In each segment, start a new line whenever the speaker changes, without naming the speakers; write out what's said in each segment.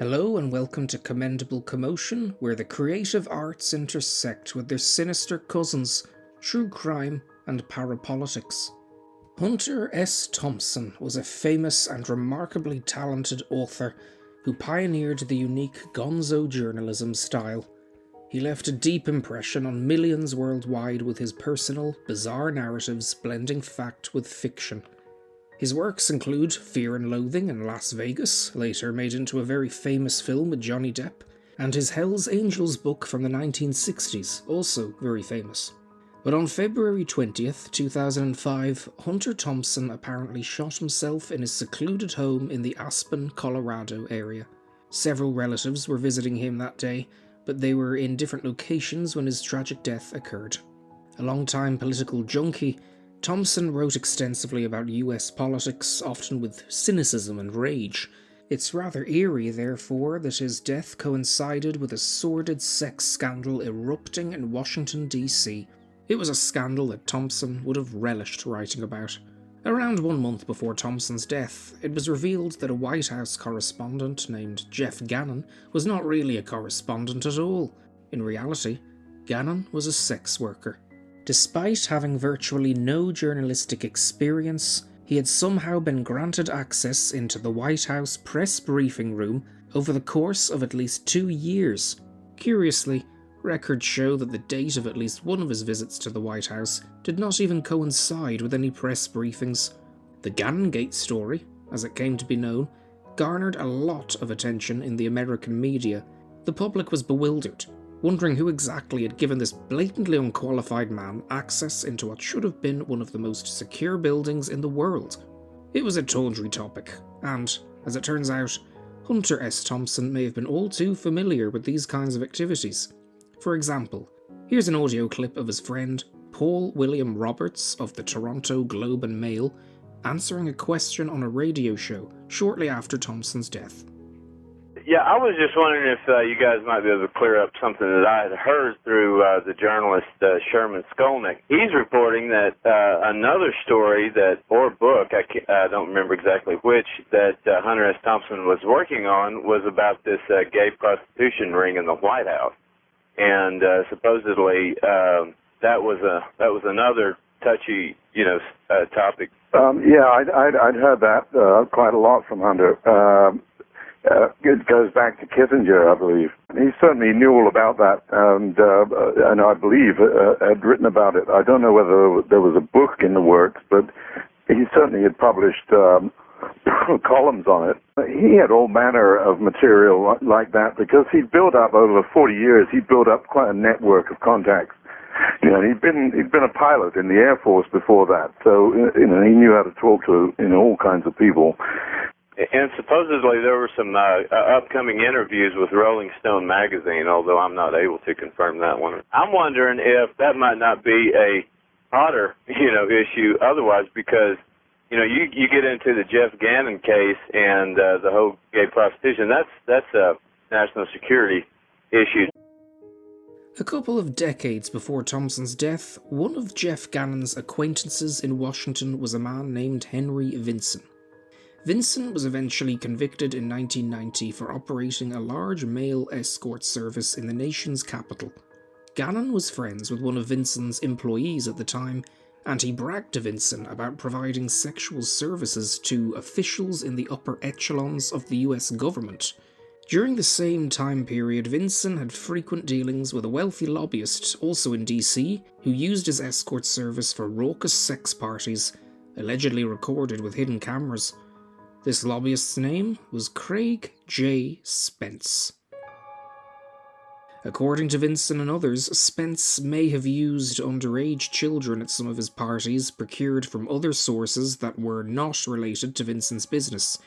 Hello and welcome to Commendable Commotion, where the creative arts intersect with their sinister cousins, true crime and parapolitics. Hunter S. Thompson was a famous and remarkably talented author who pioneered the unique Gonzo journalism style. He left a deep impression on millions worldwide with his personal, bizarre narratives blending fact with fiction. His works include Fear and Loathing in Las Vegas, later made into a very famous film with Johnny Depp, and his Hell's Angels book from the 1960s, also very famous. But on February 20th, 2005, Hunter Thompson apparently shot himself in his secluded home in the Aspen, Colorado area. Several relatives were visiting him that day, but they were in different locations when his tragic death occurred. A long-time political junkie, Thompson wrote extensively about US politics, often with cynicism and rage. It's rather eerie, therefore, that his death coincided with a sordid sex scandal erupting in Washington D.C. It was a scandal that Thompson would have relished writing about. Around 1 month before Thompson's death, it was revealed that a White House correspondent named Jeff Gannon was not really a correspondent at all. In reality, Gannon was a sex worker. Despite having virtually no journalistic experience, he had somehow been granted access into the White House press briefing room over the course of at least 2 years. Curiously, records show that the date of at least one of his visits to the White House did not even coincide with any press briefings. The Gannon Gate story, as it came to be known, garnered a lot of attention in the American media. The public was bewildered, wondering who exactly had given this blatantly unqualified man access into what should have been one of the most secure buildings in the world. It was a tawdry topic, and, as it turns out, Hunter S. Thompson may have been all too familiar with these kinds of activities. For example, here's an audio clip of his friend Paul William Roberts of the Toronto Globe and Mail answering a question on a radio show shortly after Thompson's death.
Yeah, I was just wondering if you guys might be able to clear up something that I had heard through the journalist Sherman Skolnick. He's reporting that another story or book, I don't remember exactly which, that Hunter S. Thompson was working on was about this gay prostitution ring in the White House, and supposedly that was another touchy, topic.
Yeah, I'd heard that quite a lot from Hunter. It goes back to Kissinger, I believe. He certainly knew all about that, and I believe had written about it. I don't know whether there was a book in the works, but he certainly had published columns on it. He had all manner of material like that because he'd built up over 40 years. He built up quite a network of contacts. He'd been a pilot in the Air Force before that, so he knew how to talk to all kinds of people.
And supposedly there were some upcoming interviews with Rolling Stone magazine, although I'm not able to confirm that one. I'm wondering if that might not be a hotter, issue otherwise, because, you get into the Jeff Gannon case and the whole gay prostitution. That's a national security issue.
A couple of decades before Thompson's death, one of Jeff Gannon's acquaintances in Washington was a man named Henry Vinson. Vinson was eventually convicted in 1990 for operating a large mail escort service in the nation's capital. Gannon was friends with one of Vinson's employees at the time, and he bragged to Vinson about providing sexual services to officials in the upper echelons of the US government. During the same time period, Vinson had frequent dealings with a wealthy lobbyist, also in D.C., who used his escort service for raucous sex parties, allegedly recorded with hidden cameras. This lobbyist's name was Craig J. Spence. According to Vinson and others, Spence may have used underage children at some of his parties procured from other sources that were not related to Vinson's business.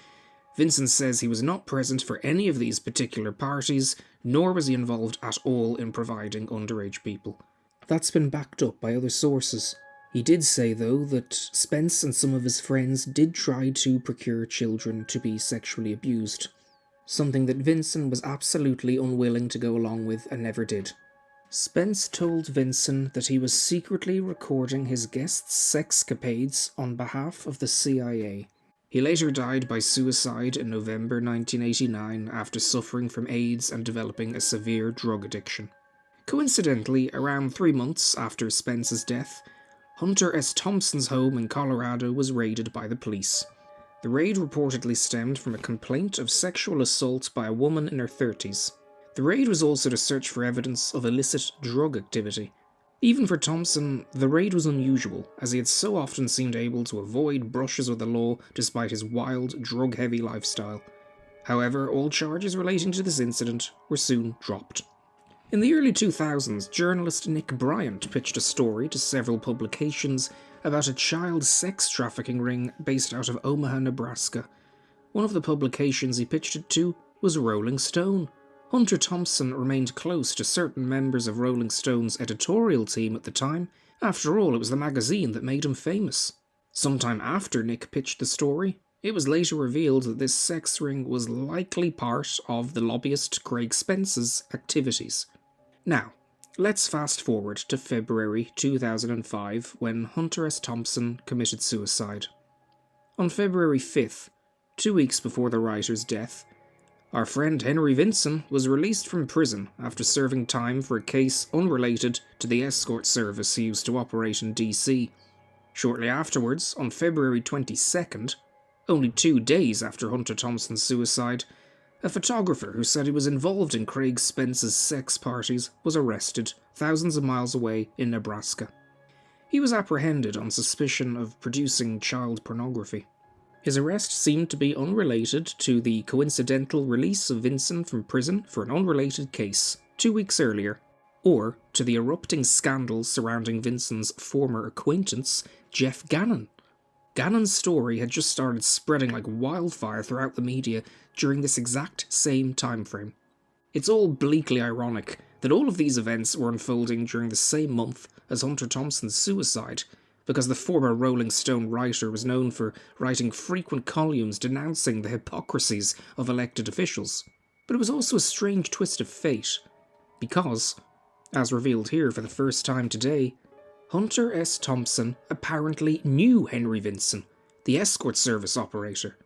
Vinson says he was not present for any of these particular parties, nor was he involved at all in providing underage people. That's been backed up by other sources. He did say, though, that Spence and some of his friends did try to procure children to be sexually abused, something that Vinson was absolutely unwilling to go along with and never did. Spence told Vinson that he was secretly recording his guests' sexcapades on behalf of the CIA. He later died by suicide in November 1989 after suffering from AIDS and developing a severe drug addiction. Coincidentally, around 3 months after Spence's death, Hunter S. Thompson's home in Colorado was raided by the police. The raid reportedly stemmed from a complaint of sexual assault by a woman in her 30s. The raid was also to search for evidence of illicit drug activity. Even for Thompson, the raid was unusual, as he had so often seemed able to avoid brushes with the law despite his wild, drug-heavy lifestyle. However, all charges relating to this incident were soon dropped. In the early 2000s, journalist Nick Bryant pitched a story to several publications about a child sex trafficking ring based out of Omaha, Nebraska. One of the publications he pitched it to was Rolling Stone. Hunter Thompson remained close to certain members of Rolling Stone's editorial team at the time. After all, it was the magazine that made him famous. Sometime after Nick pitched the story, it was later revealed that this sex ring was likely part of the lobbyist Craig Spence's activities. Now, let's fast forward to February 2005 when Hunter S. Thompson committed suicide. On February 5th, 2 weeks before the writer's death, our friend Henry Vinson was released from prison after serving time for a case unrelated to the escort service he used to operate in D.C. Shortly afterwards, on February 22nd, only 2 days after Hunter Thompson's suicide, a photographer who said he was involved in Craig Spence's sex parties was arrested thousands of miles away in Nebraska. He was apprehended on suspicion of producing child pornography. His arrest seemed to be unrelated to the coincidental release of Vinson from prison for an unrelated case 2 weeks earlier, or to the erupting scandals surrounding Vinson's former acquaintance, Jeff Gannon. Gannon's story had just started spreading like wildfire throughout the media during this exact same time frame. It's all bleakly ironic that all of these events were unfolding during the same month as Hunter Thompson's suicide, because the former Rolling Stone writer was known for writing frequent columns denouncing the hypocrisies of elected officials. But it was also a strange twist of fate, because, as revealed here for the first time today, Hunter S. Thompson apparently knew Henry Vinson, the escort service operator.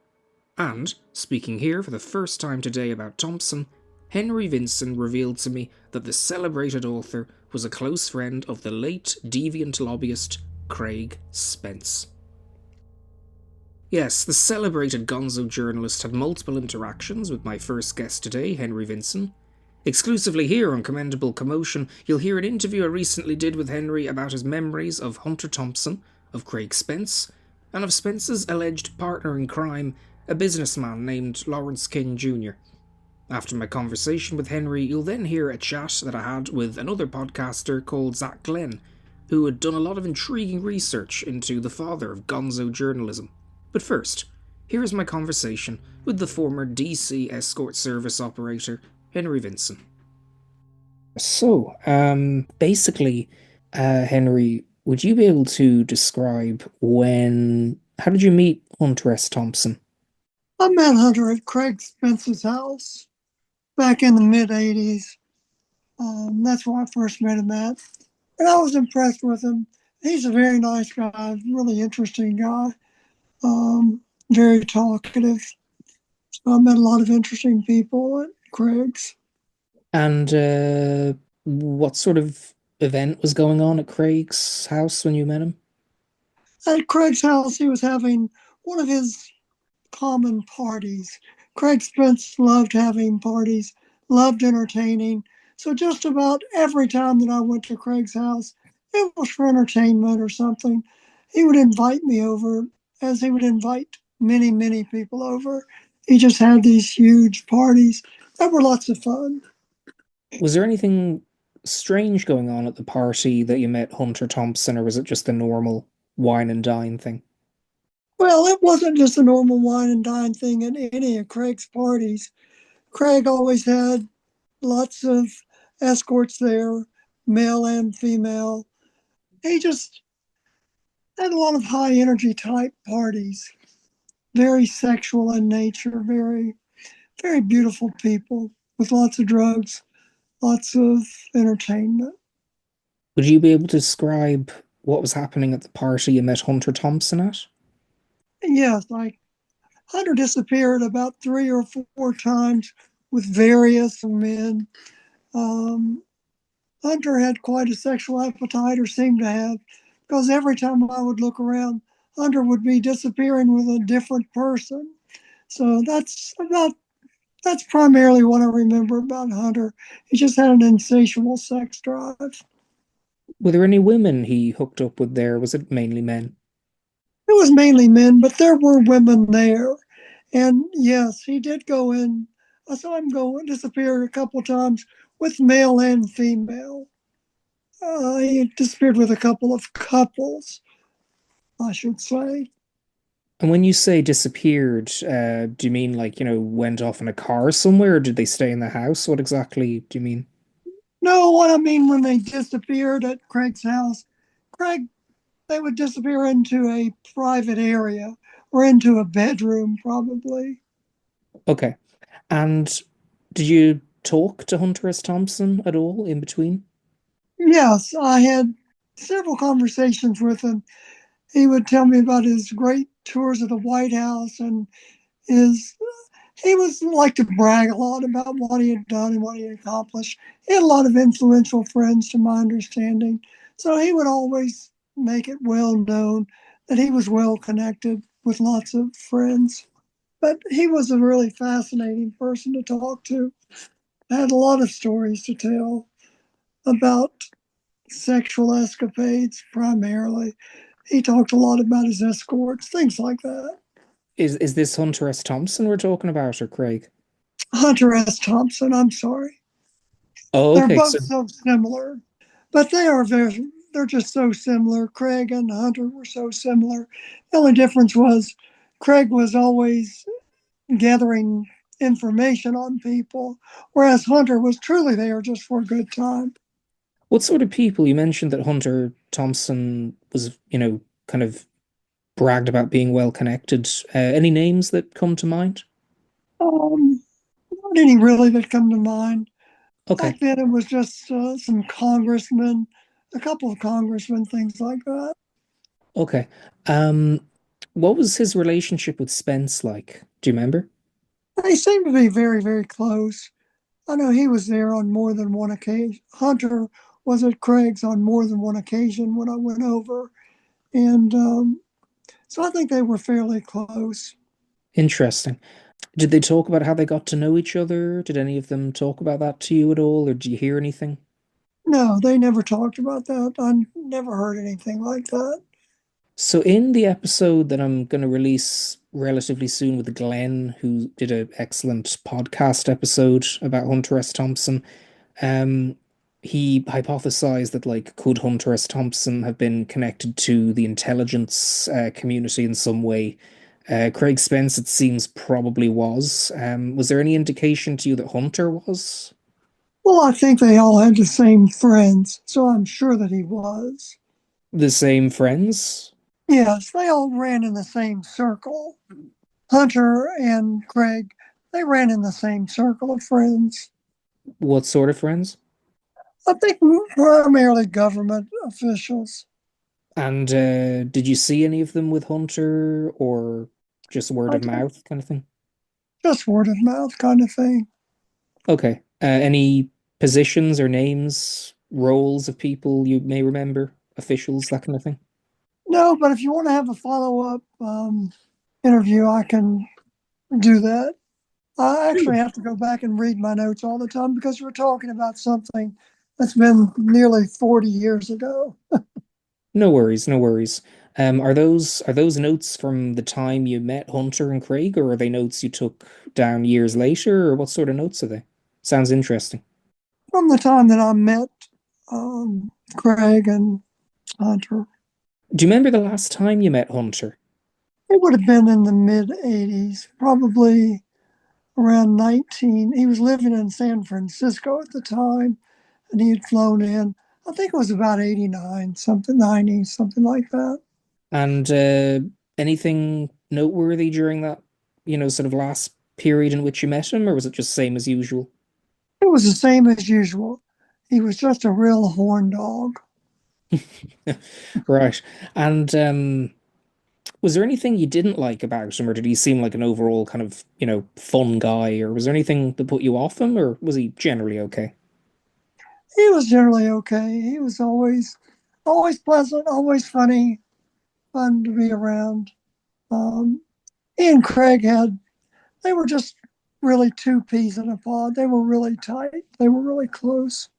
And, speaking here for the first time today about Thompson, Henry Vinson revealed to me that the celebrated author was a close friend of the late deviant lobbyist Craig Spence. Yes, the celebrated Gonzo journalist had multiple interactions with my first guest today, Henry Vinson. Exclusively here on Commendable Commotion, you'll hear an interview I recently did with Henry about his memories of Hunter Thompson, of Craig Spence, and of Spence's alleged partner in crime, a businessman named Lawrence King Jr. After my conversation with Henry, you'll then hear a chat that I had with another podcaster called Zach Glenn, who had done a lot of intriguing research into the father of Gonzo journalism. But first, here is my conversation with the former DC escort service operator, Henry Vinson. So, basically, Henry, would you be able to describe how did you meet Hunter S. Thompson?
I met Hunter at Craig Spence's house back in the mid-'80s. That's where I first met him at. And I was impressed with him. He's a very nice guy, really interesting guy, very talkative. So I met a lot of interesting people at Craig's.
And what sort of event was going on at Craig's house when you met him?
At Craig's house, he was having one of his common parties. Craig Spence loved having parties, loved entertaining. So just about every time that I went to Craig's house, it was for entertainment or something. He would invite me over, as he would invite many, many people over. He just had these huge parties that were lots of fun.
Was there anything strange going on at the party that you met Hunter Thompson, or was it just a normal wine and dine thing?
Well, it wasn't just a normal wine and dine thing at any of Craig's parties. Craig always had lots of escorts there, male and female. He just had a lot of high energy type parties, very sexual in nature, very, very beautiful people with lots of drugs, lots of entertainment.
Would you be able to describe what was happening at the party you met Hunter Thompson at?
Yes, Hunter disappeared about 3 or 4 times with various men. Um, Hunter had quite a sexual appetite, or seemed to have, because every time I would look around, Hunter would be disappearing with a different person. So that's primarily what I remember about Hunter. He just had an insatiable sex drive.
Were there any women he hooked up with there? Was it mainly men?
It was mainly men, but there were women there. And yes, he did go in. I saw him go disappear a couple times with male and female. He disappeared with a couple of couples, I should say.
And when you say disappeared, do you mean like, went off in a car somewhere, or did they stay in the house? What exactly do you mean?
No, what I mean when they disappeared at Craig's house, Craig, they would disappear into a private area or into a bedroom, probably.
Okay. And did you talk to Hunter S. Thompson at all in between?
Yes, I had several conversations with him. He would tell me about his great tours of the White House and his. He was like to brag a lot about what he had done and what he had accomplished. He had a lot of influential friends, to my understanding. So he would always make it well known that he was well connected with lots of friends. But he was a really fascinating person to talk to. Had a lot of stories to tell about sexual escapades primarily. He talked a lot about his escorts, things like that.
Is this Hunter S. Thompson we're talking about, or Craig?
Hunter S. Thompson, I'm sorry.
Oh,
They're
okay.
both
So
so similar, but they're just so similar. Craig and Hunter were so similar. The only difference was Craig was always gathering information on people, whereas Hunter was truly there just for a good time.
what sort of people? You mentioned that Hunter Thompson was, kind of bragged about being well connected. Any names that come to mind?
Not any really that come to mind.
Okay.
Back then, it was just some congressmen, a couple of congressmen, things like that.
Okay. Um, what was his relationship with Spence like? Do you remember?
They seemed to be very, very close. I know he was there on more than one occasion. Hunter was at Craig's on more than one occasion when I went over. And so I think they were fairly close.
Interesting. Did they talk about how they got to know each other? Did any of them talk about that to you at all, or did you hear anything?
No, they never talked about that. I never heard anything like that.
So in the episode that I'm going to release relatively soon with Glenn, who did an excellent podcast episode about Hunter S. Thompson, um, he hypothesized that like could Hunter S. Thompson have been connected to the intelligence community in some way? Craig Spence, it seems, probably was. Was there any indication to you that Hunter was?
Well, I think they all had the same friends, so I'm sure that he was.
The same friends?
Yes, they all ran in the same circle. Hunter and Craig, they ran in the same circle of friends.
What sort of friends?
I think primarily government officials.
And did you see any of them with Hunter or just word
I
of
think
mouth kind of thing?
just word of mouth kind of thing.
Okay. Any positions or names, roles of people you may remember, officials, that kind of thing?
No, but if you want to have a follow up interview, I can do that. I actually have to go back and read my notes all the time because we're talking about something that's been nearly 40 years ago.
No worries, no worries. Are those notes from the time you met Hunter and Craig, or are they notes you took down years later, or what sort of notes are they? Sounds interesting.
From the time that I met Craig and Hunter.
Do you remember the last time you met Hunter?
It would have been in the mid 80s, probably around 19. He was living in San Francisco at the time, and he had flown in. I think it was about 89, something 90, something like that.
And anything noteworthy during that, sort of last period in which you met him, or was it just same as usual?
It was the same as usual. He was just a real horn dog.
Right. And Was there anything you didn't like about him, or did he seem like an overall kind of, fun guy, or was there anything that put you off him, or was he generally okay?
He was generally okay. He was always pleasant, always funny, fun to be around. Um, he and Craig they were just really two peas in a pod. They were really tight. They were really close.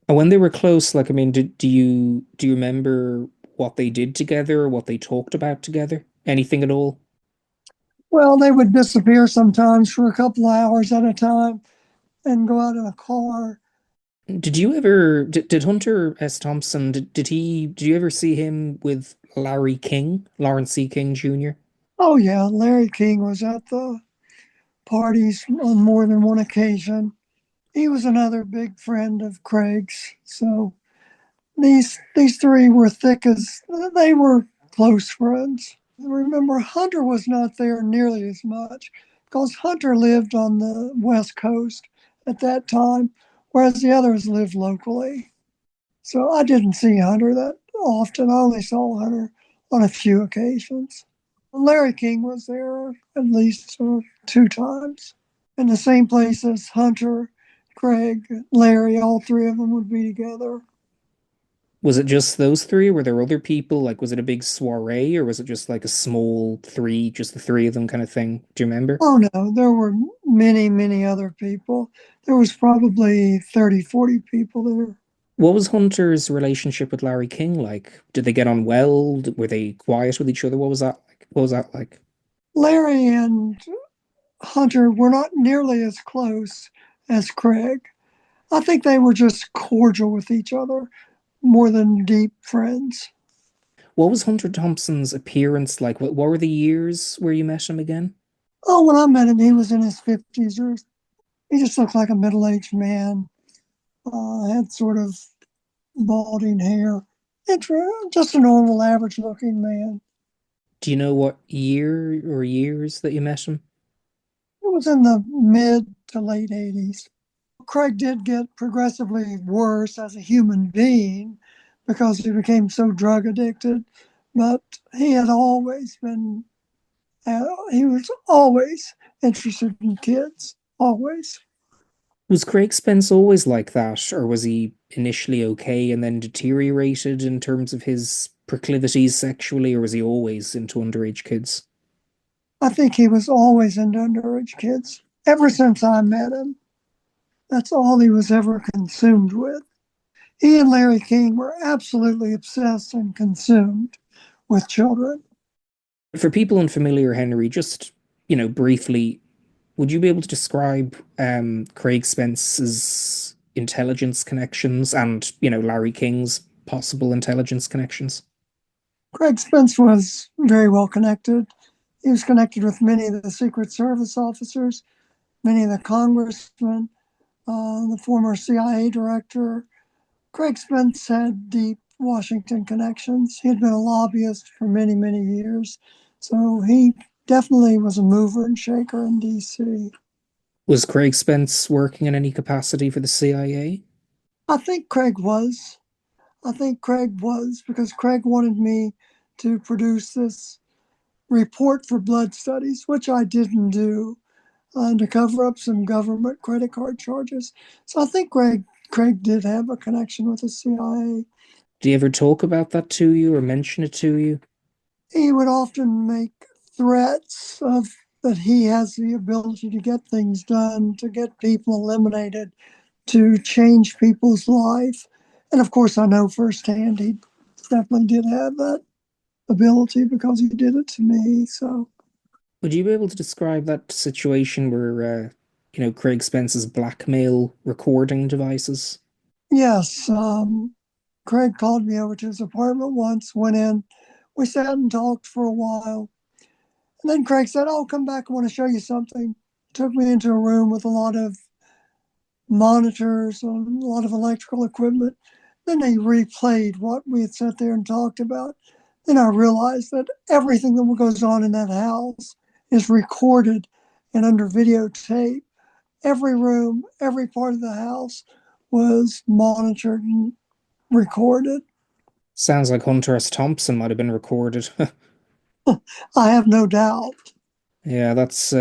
And when they were close, like, I mean, do you remember what they did together, or what they talked about together? Anything at all?
Well, they would disappear sometimes for a couple of hours at a time and go out in a car.
Did Hunter S. Thompson, did you ever see him with Larry King, Lawrence C. King Jr.?
Oh, yeah, Larry King was at the parties on more than one occasion. He was another big friend of Craig's. So these three were thick as they were close friends. Remember, Hunter was not there nearly as much because Hunter lived on the West Coast at that time, whereas the others lived locally. So I didn't see Hunter that often. I only saw Hunter on a few occasions. Larry King was there at least two times in the same place as Hunter, Craig, Larry. All three of them would be together.
Was it just those three? Were there other people? Like, was it a big soiree, or was it just like a small three, just the three of them kind of thing? Do you remember?
Oh no, there were many, many other people. There was probably 30, 40 people there.
What was Hunter's relationship with Larry King like? Did they get on well? Were they quiet with each other? What was that like? What was that like?
Larry and Hunter were not nearly as close as Craig. I think they were just cordial with each other more than deep friends.
What was Hunter Thompson's appearance like? What were the years where you met him again?
Oh, when I met him, he was in his 50s, or he just looked like a middle aged man. Had sort of balding hair. It's just a normal, average looking man.
Do you know what year or years that you met him?
It was in the mid to late 80s. Craig did get progressively worse as a human being because he became so drug addicted, but he had always been, he was always interested in kids, always.
Was Craig Spence always like that, or was he initially okay and then deteriorated in terms of his proclivities sexually, or was he always into underage kids?
I think he was always into underage kids ever since I met him. That's all he was ever consumed with. He and Larry King were absolutely obsessed and consumed with children.
For people unfamiliar, Henry, just, briefly, would you be able to describe Craig Spence's intelligence connections and, Larry King's possible intelligence connections?
Craig Spence was very well connected. He was connected with many of the Secret Service officers, many of the congressmen, the former CIA director. Craig Spence had deep Washington connections. He had been a lobbyist for many, many years. So he definitely was a mover and shaker in D.C.
Was Craig Spence working in any capacity for the CIA?
I think Craig was. I think Craig was because Craig wanted me to produce this report for blood studies, which I didn't do, to cover up some government credit card charges. So I think Craig did have a connection with the CIA.
Do you ever talk about that to you or mention it to you?
He would often make threats of that he has the ability to get things done, to get people eliminated, to change people's life. And of course, I know firsthand he definitely did have that ability because he did it to me. So,
Would you be able to describe that situation where, Craig Spence's blackmail recording devices?
yes, Craig called me over to his apartment once, went in, we sat and talked for a while. And then Craig said, "I'll come back. I want to show you something." Took me into a room with a lot of monitors, a lot of electrical equipment. Then they replayed what we had sat there and talked about. Then I realized that everything that goes on in that house is recorded and under videotape. Every room, every part of the house was monitored and recorded.
Sounds like Hunter S. Thompson might have been recorded.
I have no doubt.
Yeah, that's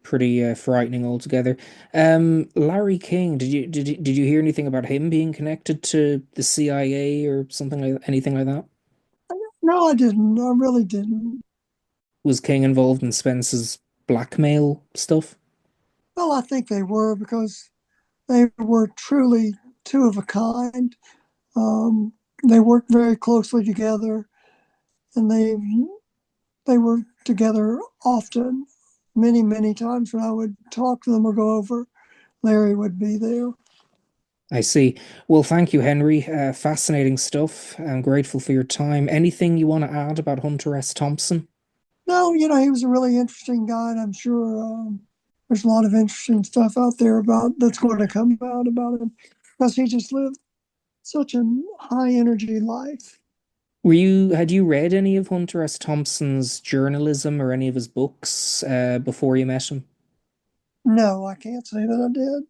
pretty frightening altogether. Larry King, did you hear anything about him being connected to the CIA or something like anything like that?
No, I didn't. I really didn't.
Was King involved in Spence's blackmail stuff?
Well, I think they were because they were truly two of a kind. Um, they worked very closely together, and they were together often. Many times when I would talk to them or go over, Larry would be there.
I see. Well, thank you, Henry. Fascinating stuff. I'm grateful for your time. Anything you want to add about Hunter S. Thompson?
No, he was a really interesting guy, and I'm sure there's a lot of interesting stuff out there about that's going to come out about him because he just lived such a high energy life.
Had you read any of Hunter S. Thompson's journalism or any of his books before you met him?
No, I can't say that I did.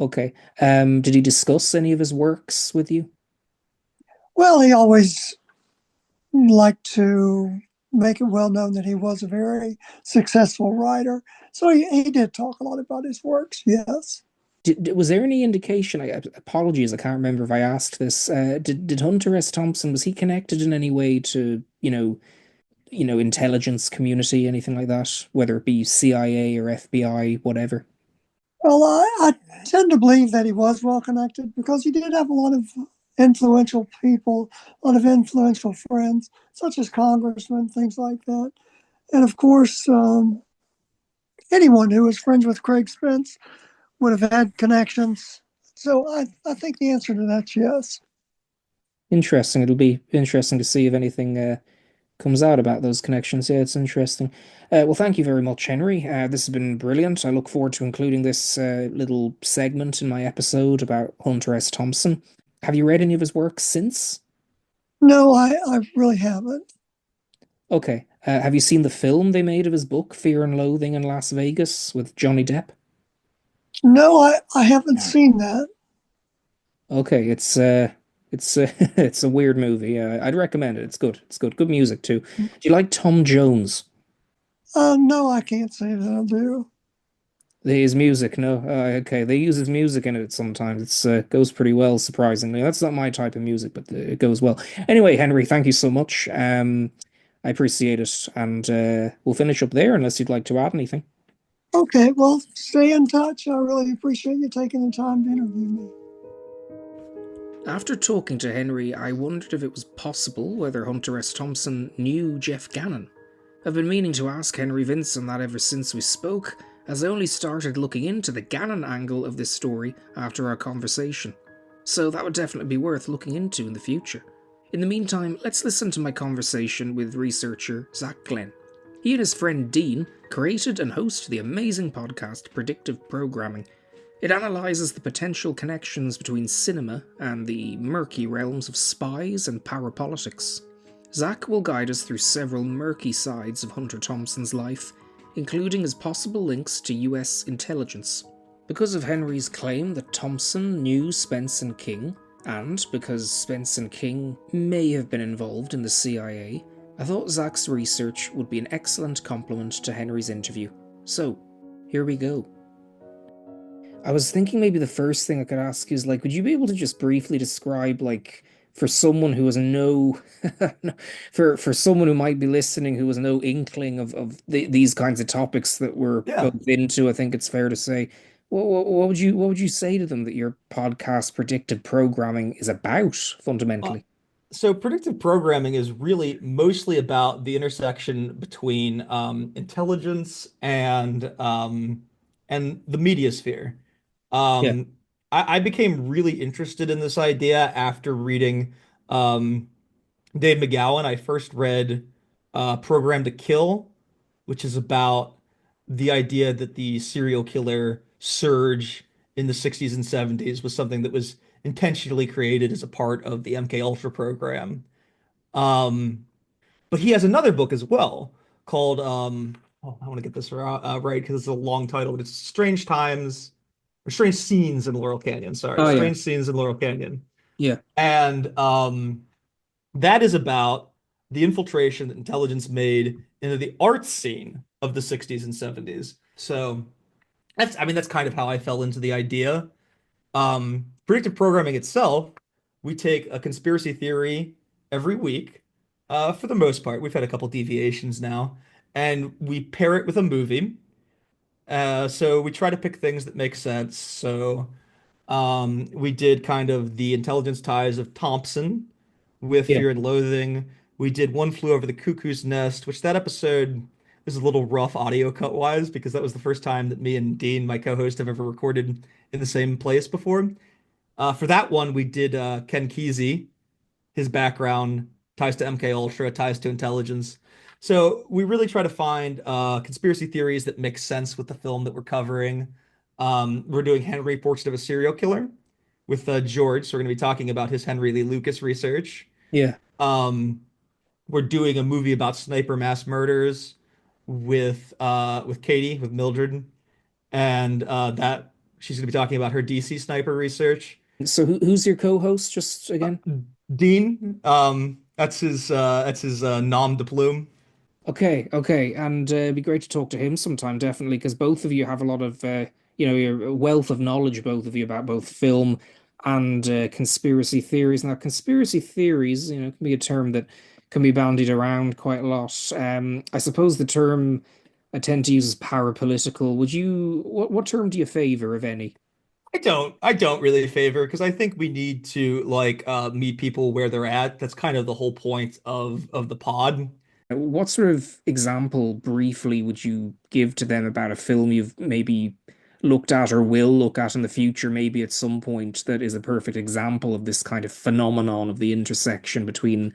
Okay. Did he discuss any of his works with you?
Well, he always liked to make it well known that he was a very successful writer. So he did talk a lot about his works, yes.
Was there any indication? Apologies, I can't remember if I asked this. Did Hunter S. Thompson, was he connected in any way to, intelligence community, anything like that, whether it be CIA or FBI, whatever?
Well, I tend to believe that he was well connected because he did have a lot of influential people, a lot of influential friends, such as congressmen, things like that. And of course, anyone who was friends with Craig Spence would have had connections. So I think the answer to that's yes.
Interesting. It'll be interesting to see if anything comes out about those connections. Yeah, it's interesting. Well, thank you very much, Henry. This has been brilliant. I look forward to including this little segment in my episode about Hunter S. Thompson. Have you read any of his work since?
No, I really haven't.
Okay. Have you seen the film they made of his book, Fear and Loathing in Las Vegas, with Johnny Depp?
No, I haven't seen that.
Okay, it's it's a weird movie. I'd recommend it. It's good. It's good. Good music too. Do you like Tom Jones?
No, I can't say that I do.
His music, no. Okay, they use his music in it sometimes. It's goes pretty well, surprisingly. That's not my type of music, but it goes well. Anyway, Henry, thank you so much. I appreciate it, and we'll finish up there unless you'd like to add anything.
Okay, well, stay in touch. I really appreciate you taking the time to interview me.
After talking to Henry, I wondered if it was possible whether Hunter S. Thompson knew Jeff Gannon. I've been meaning to ask Henry Vinson that ever since we spoke, as I only started looking into the Gannon angle of this story after our conversation. So that would definitely be worth looking into in the future. In the meantime, let's listen to my conversation with researcher Zach Glenn. He and his friend Dean created and host the amazing podcast Predictive Programming. It analyses the potential connections between cinema and the murky realms of spies and power politics. Zach will guide us through several murky sides of Hunter Thompson's life, including his possible links to US intelligence. Because of Henry's claim that Thompson knew Spence and King, and because Spence and King may have been involved in the CIA, I thought Zach's research would be an excellent complement to Henry's interview. So, here we go. I was thinking maybe the first thing I could ask is would you be able to just briefly describe for someone who has no for someone who might be listening who has no inkling of these kinds of topics that we're
Yeah.
both into, I think it's fair to say. What would you say to them that your podcast Predictive Programming is about
Uh,
fundamentally?
so predictive programming is really mostly about the intersection between intelligence and the media sphere.
Yeah.
Um, I became really interested in this idea after reading um, Dave McGowan. I first read Program to Kill, which is about the idea that the serial killer surge in the 60s and 70s was something that was intentionally created as a part of the MK Ultra program. Um, but he has another book as well called I want to get this right because it's a long title, but it's Strange Times or Strange Scenes in Laurel Canyon. Sorry,
Oh yeah.
Strange Scenes in Laurel Canyon.
Yeah.
And that is about the infiltration that intelligence made into the art scene of the 60s and 70s. So I mean, that's kind of how I fell into the idea. Predictive programming itself, we take a conspiracy theory every week, for the most part. We've had a couple deviations now, and we pair it with a movie. So we try to pick things that make sense. So we did kind of the intelligence ties of Thompson with
Yeah.
Fear and Loathing. We did One Flew Over the Cuckoo's Nest, which that episode is a little rough audio cut wise because that was the first time that me and Dean, my co-host, have ever recorded in the same place before. For that one, we did Ken Kesey. His background ties to MK Ultra, ties to intelligence. So we really try to find conspiracy theories that make sense with the film that we're covering. We're doing Henry Portrait of a Serial Killer with George, so we're going to be talking about his Henry Lee Lucas research.
Yeah.
Um, we're doing a movie about sniper mass murders with Katie, with Mildred, and that she's going to be talking about her DC sniper research.
So who's your co-host just
Uh,
again?
Dean, that's his nom de plume.
Okay, okay, and it'd be great to talk to him sometime, definitely, because both of you have a lot of, your wealth of knowledge, both of you, about both film and conspiracy theories. Now, conspiracy theories, can be a term that can be bandied around quite a lot. I suppose the term I tend to use is parapolitical. What term do you favor, if any?
I don't really favor because I think we need to like meet people where they're at. That's kind of the whole point of the pod.
What sort of example, briefly, would you give to them about a film you've maybe looked at or will look at in the future, maybe at some point, that is a perfect example of this kind of phenomenon of the intersection between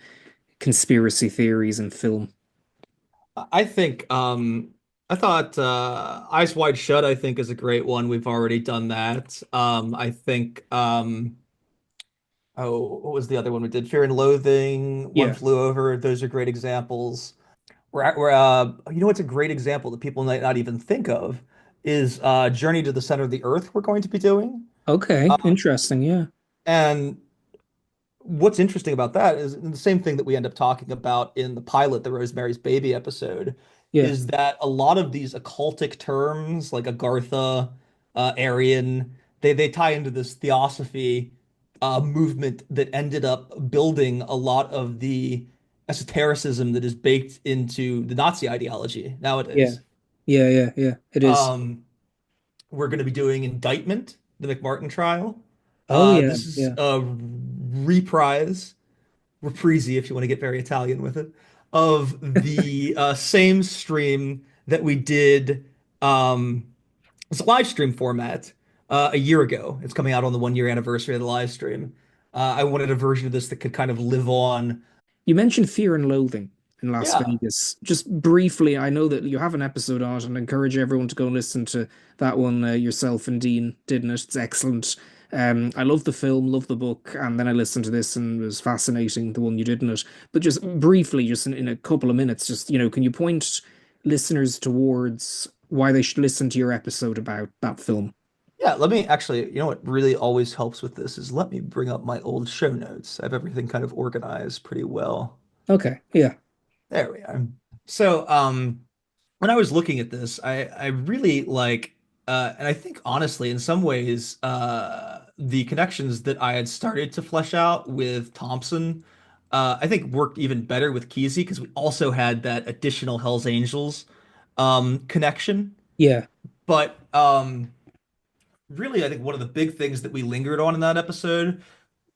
conspiracy theories and film?
I think I thought Eyes Wide Shut I think is a great one. We've already done that. I think oh, what was the other one we did? Fear and Loathing, One
Yeah.
Flew Over. Those are great examples. You know what's a great example that people might not even think of is Journey to the Center of the Earth we're going to be doing.
Okay, interesting. Yeah.
And what's interesting about that is the same thing that we end up talking about in the pilot, the Rosemary's Baby episode,
Yeah.
is that a lot of these occultic terms like Agartha, Aryan, they tie into this theosophy movement that ended up building a lot of the esotericism that is baked into the Nazi ideology
Yeah.
nowadays.
Yeah, yeah, yeah. It is.
Um, we're going to be doing Indictment, the McMartin trial.
Oh yeah,
This is
yeah.
a reprise, if you want to get very Italian with it, of the same stream that we did. It's a live stream format a year ago. It's coming out on the 1 year anniversary of the live stream. I wanted a version of this that could kind of live on.
You mentioned Fear and Loathing in Las
Yeah,
Vegas. Just briefly, I know that you have an episode on it, and I encourage everyone to go and listen to that one. Yourself and Dean did in it. It's excellent. I love the film, love the book, and then I listened to this and it was fascinating, the one you did in it. But just briefly, just in a couple of minutes, just, can you point listeners towards why they should listen to your episode about that film?
yeah. Let me actually, you know what really always helps with this is let me bring up my old show notes. I have everything kind of organized pretty well.
Okay, yeah,
There we are. So, when I was looking at this, I really like, and I think honestly, in some ways, the connections that I had started to flesh out with Thompson, I think worked even better with Kesey because we also had that additional Hell's Angels connection.
yeah,
But really, I think one of the big things that we lingered on in that episode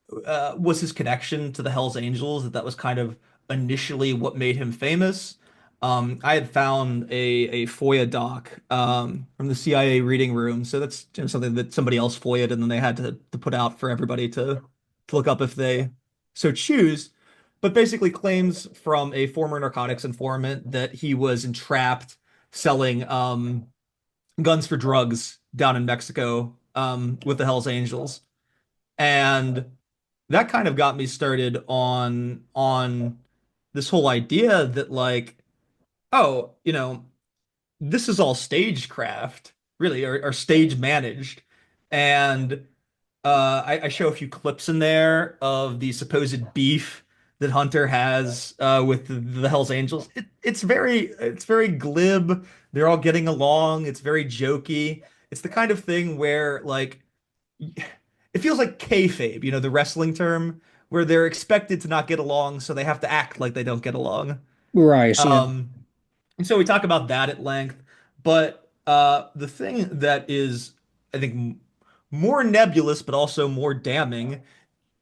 was his connection to the Hells Angels. That was kind of initially what made him famous. I had found a FOIA doc from the CIA reading room, so that's something that somebody else FOIA'd and then they had to put out for everybody to look up if they so choose. But basically claims from a former narcotics informant that he was entrapped selling guns for drugs down in Mexico with the Hells Angels. And that kind of got me started on this whole idea that like, oh, this is all stagecraft, really, or stage managed. And I show a few clips in there of the supposed beef that Hunter has with the Hells Angels. It's very glib. They're all getting along. It's very jokey. It's the kind of thing where like it feels like kayfabe, the wrestling term, where they're expected to not get along, so they have to act like they don't get along.
Right, yeah.
Um, and so we talk about that at length. But the thing that is, I think, more nebulous, but also more damning,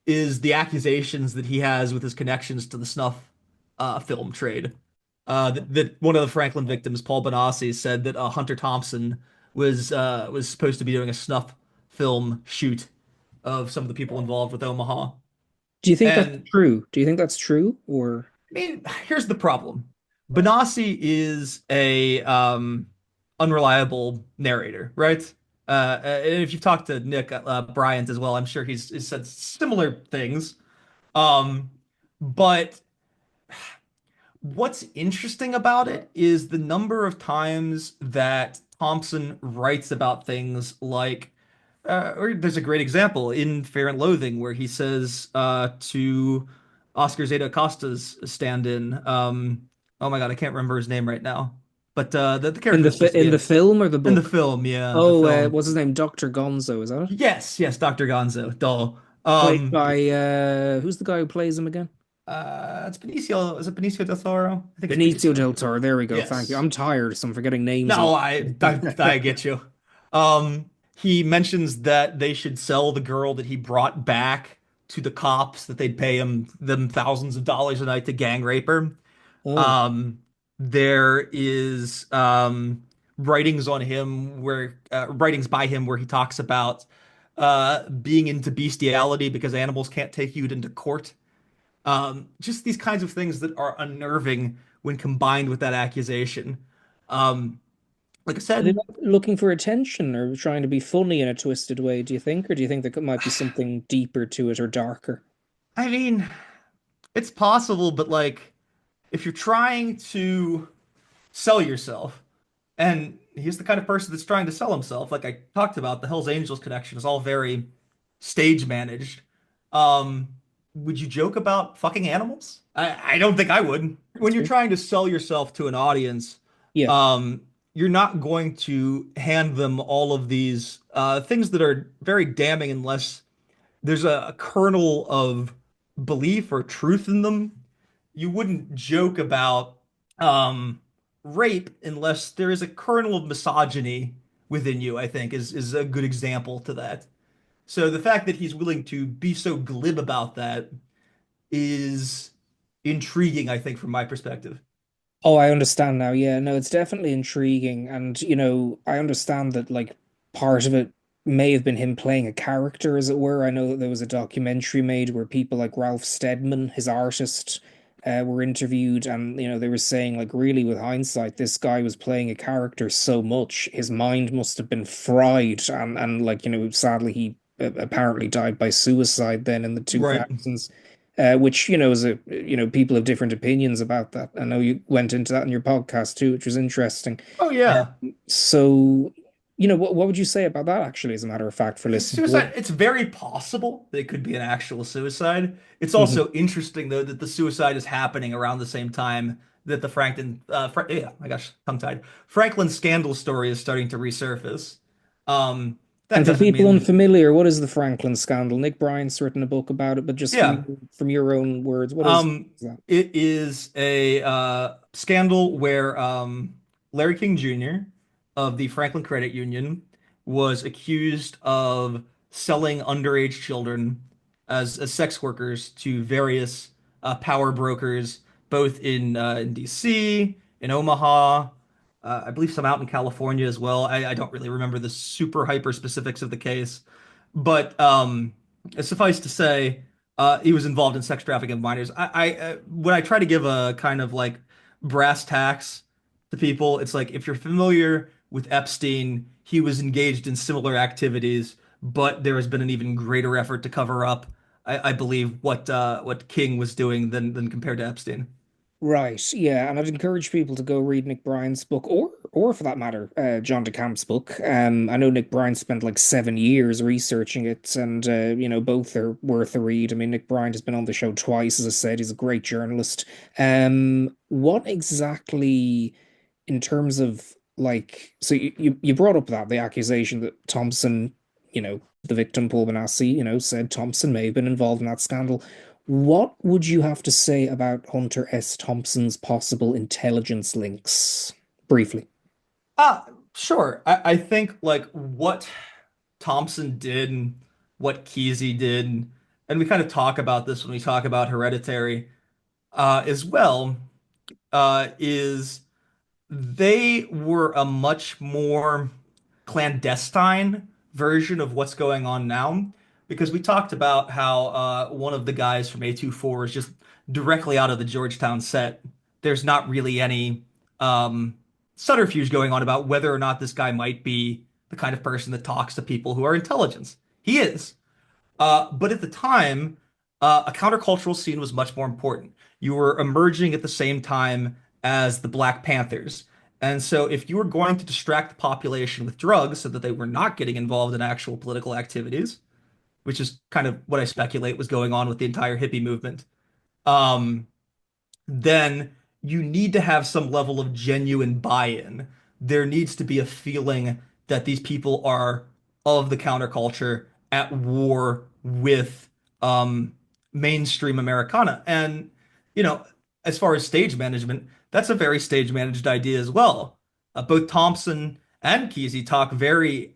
is the accusations that he has with his connections to the snuff film trade. That one of the Franklin victims, Paul Bonacci, said that Hunter Thompson was supposed to be doing a snuff film shoot of some of the people involved with Omaha.
Do you think that's
And
true? Do you think that's true? Or
I mean, here's the problem. Benassi is a unreliable narrator, right? And if you've talked to Nick Bryant as well, I'm sure he's said similar things. Um, but what's interesting about it is the number of times that Thompson writes about things like, or there's a great example in Fear and Loathing where he says to Oscar Zeta Acosta's stand-in, oh my God, I can't remember his name right now, but the
in
character was supposed to be
in the film or the
in the
book?
film, yeah, the
Oh,
film.
what's his name? Dr. Gonzo, is that it?
Yes, yes, Dr. Gonzo, dull.
Played by who's the guy who plays him again?
It's Benicio. Is it Benicio del Toro? I think it's
Benicio
Benicio.
del Toro. There we go. Thank you.
Yes.
I'm tired, so I'm forgetting names
No,
all.
I get you. He mentions that they should sell the girl that he brought back to the cops, that they'd pay them thousands of dollars a night to gang rape her.
Oh,
Um, there is writings on him where writings by him where he talks about being into bestiality because animals can't take you into court. Just these kinds of things that are unnerving when combined with that accusation. Um, like I
are they
said,
not looking for attention or trying to be funny in a twisted way, do you think? Or do you think there might be something deeper to it or darker?
I mean, it's possible, but like if you're trying to sell yourself, and he's the kind of person that's trying to sell himself, like I talked about, the Hells Angels connection is all very stage managed. Um, would you joke about fucking animals? I don't think I would. When
That's
you're
fair.
trying to sell yourself to an audience,
Yeah.
um, you're not going to hand them all of these things that are very damning unless there's a kernel of belief or truth in them. You wouldn't joke about um, rape unless there is a kernel of misogyny within you, I think, is a good example to that. So the fact that he's willing to be so glib about that is intriguing, I think, from my perspective.
Oh, I understand now. Yeah, no, it's definitely intriguing. And, I understand that, like, part of it may have been him playing a character, as it were. I know that there was a documentary made where people like Ralph Steadman, his artist, were interviewed. And, they were saying, like, really, with hindsight, this guy was playing a character so much, his mind must have been fried. And like, sadly, he apparently died by suicide then in the
Right.
2000s. Which is people have different opinions about that. I know you went into that in your podcast too, which was interesting.
Oh yeah.
So, what would you say about that actually, as a matter of fact, for listeners?
Suicide, it's very possible that it could be an actual suicide. It's
Mhm.
also interesting though that the suicide is happening around the same time that the yeah, my gosh, tongue-tied. Franklin scandal story is starting to resurface.
And
That
for
doesn't
people
mean,
unfamiliar, what is the Franklin scandal? Nick Bryant's written a book about it, but just from
yeah.
from your own words, what
Um,
is that?
it is a scandal where Larry King Jr. of the Franklin Credit Union was accused of selling underage children as sex workers to various power brokers, both in D.C., in Omaha, I believe some out in California as well. I don't really remember the super hyper specifics of the case, but suffice to say he was involved in sex trafficking of minors. When I try to give a kind of like brass tacks to people, it's like if you're familiar with Epstein, he was engaged in similar activities, but there has been an even greater effort to cover up, I believe, what King was doing than compared to Epstein.
Right, yeah, and I'd encourage people to go read Nick Bryan's book, or for that matter, John DeCamp's book. I know Nick Bryan spent like 7 years researching it, and both are worth a read. I mean, Nick Bryan has been on the show twice, as I said, he's a great journalist. What exactly, in terms of like, so you brought up that the accusation that Thompson, the victim Paul Benassi, said Thompson may have been involved in that scandal. What would you have to say about Hunter S. Thompson's possible intelligence links? Briefly.
Sure. I think like what Thompson did and what Kesey did, and we kind of talk about this when we talk about Hereditary as well, is they were a much more clandestine version of what's going on now. Because we talked about how one of the guys from A24 is just directly out of the Georgetown set. There's not really any subterfuge going on about whether or not this guy might be the kind of person that talks to people who are intelligence. He is. But at the time, a countercultural scene was much more important. You were emerging at the same time as the Black Panthers. And so, if you were going to distract the population with drugs so that they were not getting involved in actual political activities, which is kind of what I speculate was going on with the entire hippie movement, um, then you need to have some level of genuine buy-in. There needs to be a feeling that these people are of the counterculture at war with um, mainstream Americana. And, you know, as far as stage management, that's a very stage managed idea as well. Both Thompson and Kesey talk very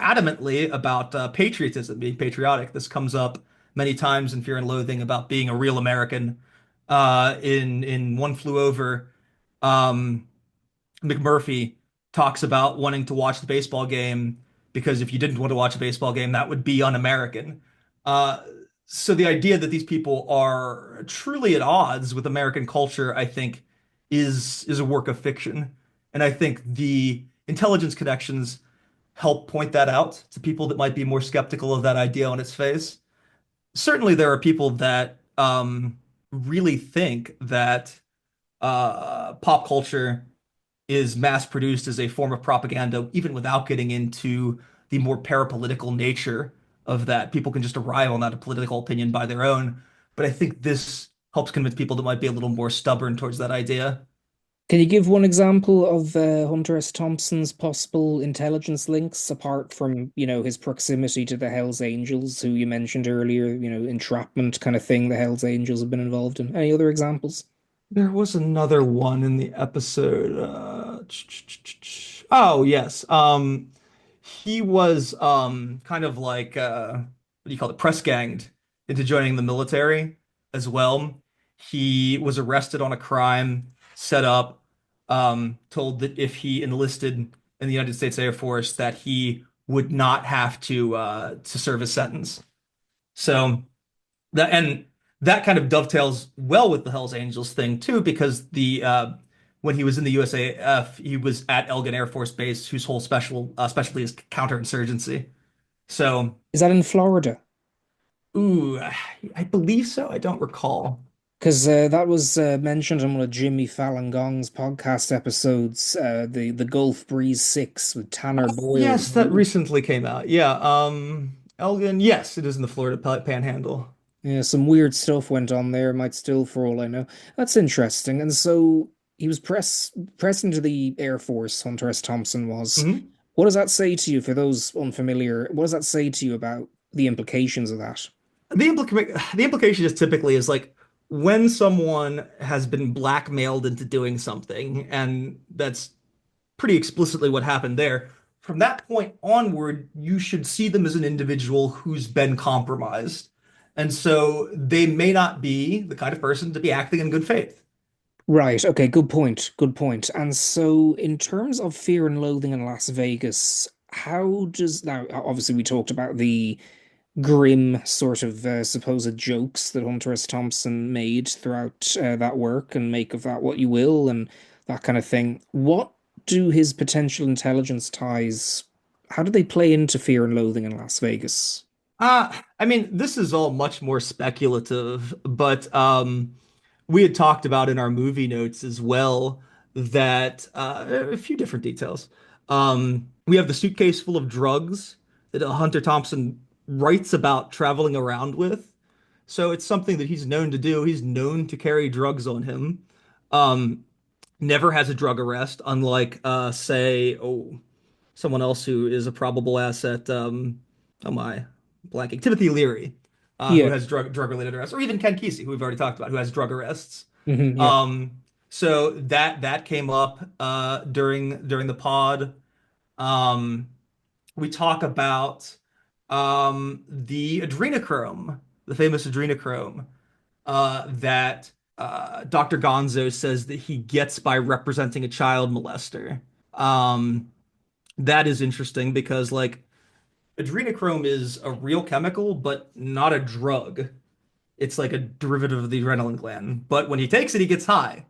adamantly about patriotism, being patriotic. This comes up many times in Fear and Loathing about being a real American. In One Flew Over, um, McMurphy talks about wanting to watch the baseball game because if you didn't want to watch a baseball game, that would be un-American. Uh, so the idea that these people are truly at odds with American culture, I think, is a work of fiction, and I think the intelligence connections help point that out to people that might be more skeptical of that idea on its face. Certainly, there are people that really think that pop culture is mass produced as a form of propaganda, even without getting into the more parapolitical nature of that. People can just arrive on that political opinion by their own. But I think this helps convince people that might be a little more stubborn towards that idea.
Can you give one example of Hunter S. Thompson's possible intelligence links, apart from, his proximity to the Hells Angels, who you mentioned earlier, entrapment kind of thing the Hells Angels have been involved in? Any other examples?
There was another one in the episode. Oh, yes. He was kind of like what do you call it, press ganged into joining the military as well. He was arrested on a crime, set up, told that if he enlisted in the United States Air Force, that he would not have to serve his sentence. So and that kind of dovetails well with the Hells Angels thing too, because the when he was in the USAF, he was at Elgin Air Force Base, whose whole specialty is counterinsurgency. So,
Is that in Florida?
ooh, I believe so. I don't recall.
Because that was mentioned in one of Jimmy Fallon Gong's podcast episodes, the Gulf Breeze 6 with Tanner Boyle.
Yes, that recently came out. Yeah, Elgin. Yes, it is in the Florida Panhandle.
Yeah, some weird stuff went on there, might still for all I know. That's interesting. And so he was pressed into the Air Force, Hunter S. Thompson was.
Mhm.
What does that say to you, for those unfamiliar? What does that say to you about the implications of that?
The implication is typically is like when someone has been blackmailed into doing something, and that's pretty explicitly what happened there. From that point onward, you should see them as an individual who's been compromised. And so they may not be the kind of person to be acting in good faith.
Right. Okay. Good point. Good point. And so, in terms of Fear and Loathing in Las Vegas, how does now? Obviously, we talked about the grim sort of supposed jokes that Hunter S. Thompson made throughout that work, and make of that what you will, and that kind of thing. What do his potential intelligence ties? How do they play into Fear and Loathing in Las Vegas?
I mean, this is all much more speculative, but we had talked about in our movie notes as well that a few different details. We have the suitcase full of drugs that Hunter Thompson writes about traveling around with. So it's something that he's known to do. He's known to carry drugs on him. Um, Never has a drug arrest, unlike say, someone else who is a probable asset. Oh my, blanking. Timothy Leary, who
Yeah.
has drug related arrests, or even Ken Kesey, who we've already talked about, who has drug arrests.
Yeah.
Um, so that came up during the pod. Um, we talk about the adrenochrome, the famous adrenochrome that Dr. Gonzo says that he gets by representing a child molester. Um, that is interesting because like adrenochrome is a real chemical, but not a drug. It's like a derivative of the adrenaline gland. But when he takes it, he gets high.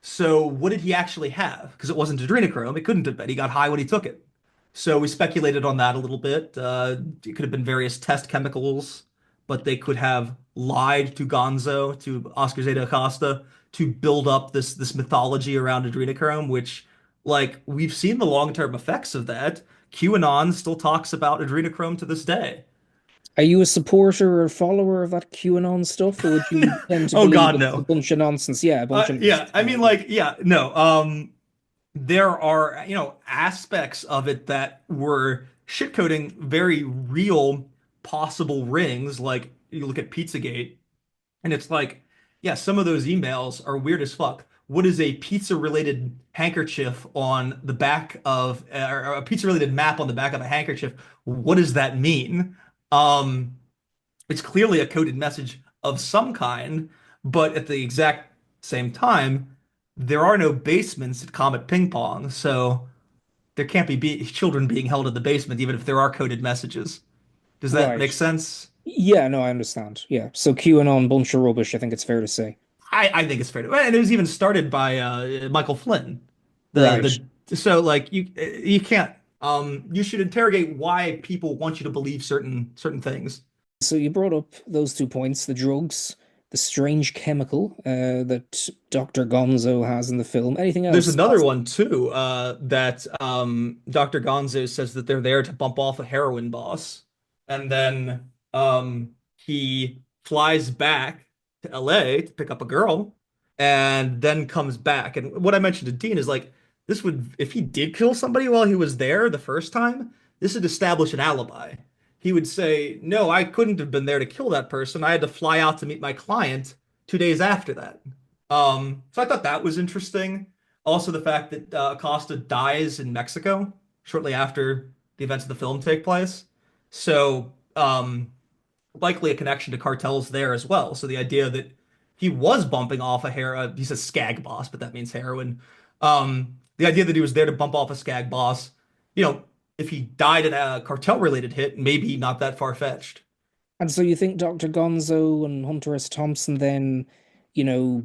So what did he actually have? Because it wasn't adrenochrome. It couldn't have been. He got high when he took it. So we speculated on that a little bit. It could have been various test chemicals, but they could have lied to Gonzo, to Oscar Zeta Acosta, to build up this mythology around adrenochrome, which, like, we've seen the long-term effects of that. QAnon still talks about adrenochrome to this day.
Are you a supporter or follower of that QAnon stuff, or would you tend to
Oh
believe
God,
it's a
no.
bunch of nonsense? Yeah, a bunch of
Yeah,
nonsense.
I mean, like, yeah, no. There are, aspects of it that were shitcoding very real possible rings. Like you look at Pizzagate, and it's like, yeah, some of those emails are weird as fuck. What is a pizza-related handkerchief on the back of, or a pizza-related map on the back of a handkerchief? What does that mean? Um, it's clearly a coded message of some kind, but at the exact same time, there are no basements at Comet Ping Pong, so there can't be children being held in the basement, even if there are coded messages. Does that
Right.
make sense?
Yeah, no, I understand. Yeah. So QAnon, bunch of rubbish, I think it's fair to say.
I think it's fair to, and it was even started by Michael Flynn.
Right.
So like you can't you should interrogate why people want you to believe certain things.
So you brought up those 2 points, the drugs, the strange chemical that Dr. Gonzo has in the film. Anything
There's
else?
another one too, that Dr. Gonzo says that they're there to bump off a heroin boss, and then he flies back to LA to pick up a girl, and then comes back. And what I mentioned to Dean is like this would, if he did kill somebody while he was there the first time, this would establish an alibi. He would say, "No, I couldn't have been there to kill that person. I had to fly out to meet my client 2 days after that." So I thought that was interesting. Also, the fact that Acosta dies in Mexico shortly after the events of the film take place. So, likely a connection to cartels there as well. So the idea that he was bumping off a he says skag boss, but that means heroin. The idea that he was there to bump off a skag boss, if he died in a cartel related hit, maybe not that far-fetched.
And so you think Dr. Gonzo and Hunter S. Thompson then, you know,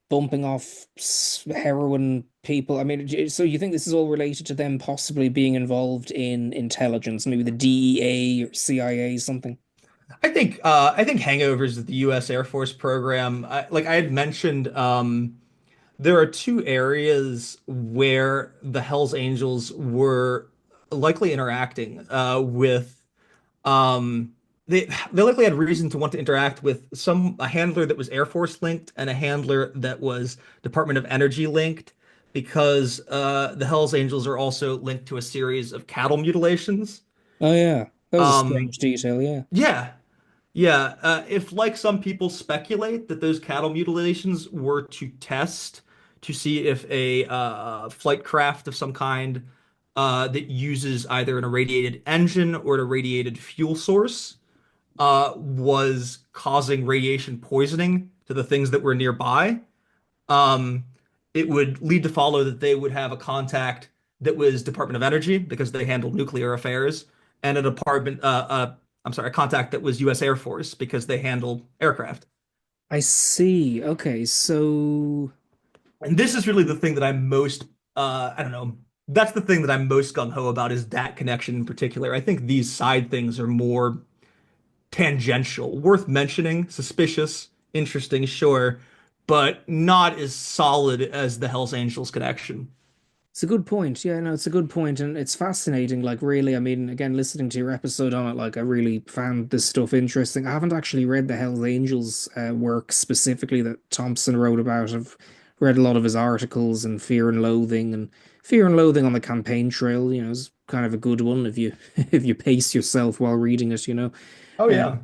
bumping off heroin people? I mean, so you think this is all related to them possibly being involved in intelligence, maybe the DEA or CIA, something?
I think Hangovers at the U.S. Air Force program, like I had mentioned, there are two areas where the Hells Angels were likely interacting with. Um, they likely had reason to want to interact with a handler that was Air Force linked and a handler that was Department of Energy linked, because the Hells Angels are also linked to a series of cattle mutilations.
Oh yeah, that was a
Um,
strange detail. Yeah.
yeah, yeah. If, like, some people speculate that those cattle mutilations were to test to see if a flight craft of some kind that uses either an irradiated engine or an irradiated fuel source was causing radiation poisoning to the things that were nearby, um, it would lead to follow that they would have a contact that was Department of Energy because they handled nuclear affairs, and I'm sorry, a contact that was U.S. Air Force because they handled aircraft.
I see. Okay, so
And this is really the thing that I'm most, I don't know, that's the thing that I'm most gung-ho about, is that connection in particular. I think these side things are more tangential, worth mentioning, suspicious, interesting, sure, but not as solid as the Hells Angels connection.
It's a good point. Yeah, no, it's a good point, and it's fascinating. Like, really, I mean, again, listening to your episode on it, like, I really found this stuff interesting. I haven't actually read the Hells Angels work specifically that Thompson wrote about. I've read a lot of his articles and Fear and Loathing on the Campaign Trail. Is kind of a good one if you if you pace yourself while reading it.
Oh yeah.